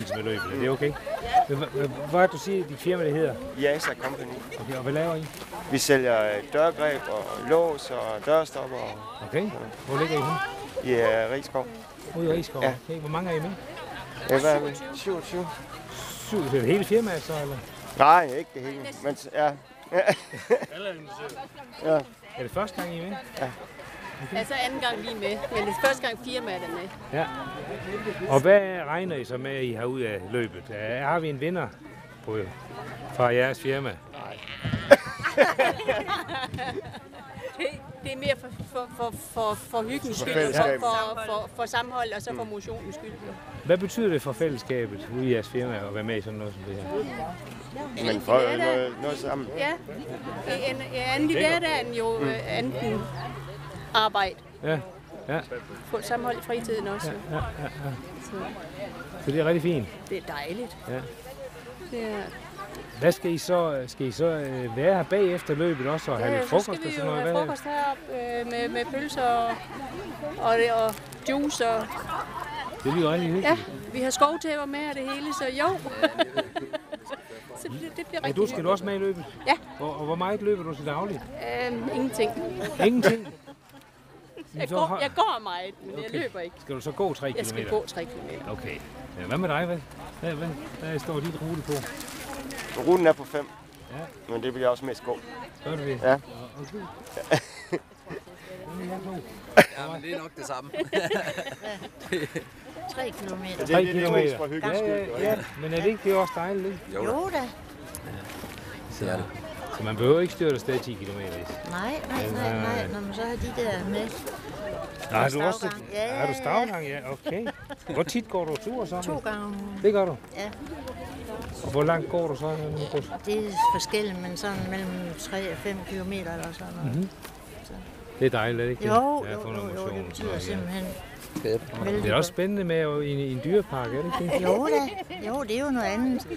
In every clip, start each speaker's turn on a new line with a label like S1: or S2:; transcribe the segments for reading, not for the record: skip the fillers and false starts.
S1: forbindelse med løbet. Er det okay? Hvad er det, du siger, dit firma det hedder?
S2: Jasa Company.
S1: Okay, og hvad laver I?
S2: Vi sælger dørgreb og lås og dørstopper.
S1: Okay, hvor ligger I henne?
S2: I Rigskov.
S1: Ude i Rigskov?
S2: Ja.
S1: Okay, hvor mange er I med?
S2: Ja, hvad er vi? 27.
S1: 7, det er det hele firmaet så, eller?
S2: Nej, ikke det hele. Men ja. Ja.
S1: Er det første gang, I er med?
S2: Ja.
S3: Okay. Altså anden gang vi er med, men det er første gang firmaet er med.
S1: Ja. Og hvad regner I så med, at I har ud af løbet? Har vi en vinder fra jeres firma?
S2: Nej.
S3: Det er mere for hyggens skyld, for sammenhold og så for motionens skyld.
S1: Hvad betyder det for fællesskabet ude i jeres firma at være med i sådan noget som det her?
S2: Men for noget sammen.
S3: Ja, anden i hverdagen jo anden arbejde.
S1: Ja, ja.
S3: Få sammenhold i fritiden også.
S1: Ja, ja, ja, ja. Så det er rigtig fint.
S3: Det er dejligt.
S1: Ja.
S3: Det er...
S1: Hvad skal I så? Skal I så være her bagefter løbet også og have lidt frokost og sådan noget?
S3: Så skal vi jo have frokost heroppe med pølser og juice. Og...
S1: Det lyder rigtig hyggeligt.
S3: Ja, vi har skovtæver med og det hele, så jo. Så det bliver rigtig
S1: du skal du også med i løbet?
S3: Ja.
S1: Og hvor meget løber du til dagligt?
S3: Ingenting.
S1: Ingenting?
S3: Jeg går meget, men jeg løber ikke.
S1: Skal du så gå 3 km?
S3: Jeg skal gå 3 km.
S1: Okay. Ja, hvad med dig? Hvad står dit rute på?
S2: Ruten er på 5.
S1: Ja.
S2: Men det bliver også mest gå.
S1: Gør du det?
S2: Ja.
S1: Okay.
S4: Ja, men det er nok det samme.
S3: 3 kilometer.
S1: 3 kilometer. Ja, men er det ikke det er også dejligt, ikke?
S3: Jo da.
S4: Ja.
S1: Så man behøver ikke styrte afsted 10 km.
S3: Nej. Når man så har de der med.
S1: Nej, har du også har du stavgang? Ja, okay. Hvor tit går du tur så?
S3: 2 gange om ugen.
S1: Det gør du?
S3: Ja.
S1: Og hvor langt går du så?
S3: Det er forskelligt, men sådan mellem 3 og 5 kilometer eller sådan noget.
S1: Mm-hmm. Det er dejligt, ikke?
S3: Jo, det betyder simpelthen.
S1: Det er også spændende med i en dyrepark, er det ikke det?
S3: Jo, det er jo noget andet.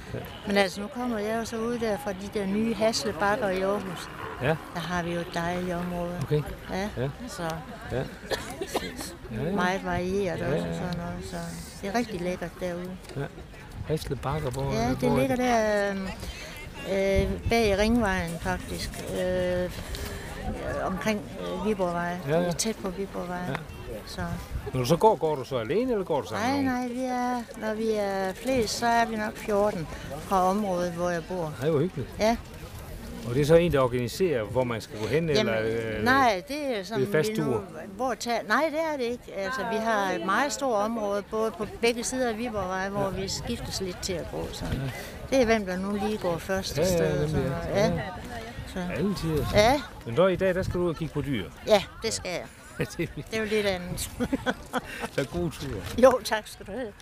S3: Men altså, nu kommer jeg jo så ud der fra de der nye Haslebakker i Aarhus.
S1: Ja.
S3: Der har vi jo et dejligt område.
S1: Okay.
S3: Ja. Så
S1: ja.
S3: meget varieret også og sådan noget. Så det er rigtig lækkert derude.
S1: Ja. Haslebakker, hvor?
S3: Ja, det ligger der bag Ringvejen faktisk. Omkring Viborgvej.
S1: Ja.
S3: Tæt på Viborgvej. Ja. Så.
S1: Når du så går du så alene, eller går du sammen?
S3: Nej, når vi er flest, så er vi nok 14 fra området, hvor jeg bor.
S1: Det er jo hyggeligt.
S3: Ja.
S1: Og det er så en, der organiserer, hvor man skal gå hen,
S3: jamen,
S1: eller?
S3: Nej, det er sådan,
S1: det er fast tur.
S3: Nej, det er det ikke. Altså, vi har et meget stort område, både på begge sider af Viborgvej, hvor vi skiftes lidt til at gå. Så. Ja. Det er hvem, der nu lige går først i stedet. Ja. Så.
S1: Altid.
S3: Ja.
S1: Men i dag, der skal du ud og kigge på dyr.
S3: Ja, det skal jeg. Det er jo lidt andet.
S1: Så god tur.
S3: Jo, tak skal du have.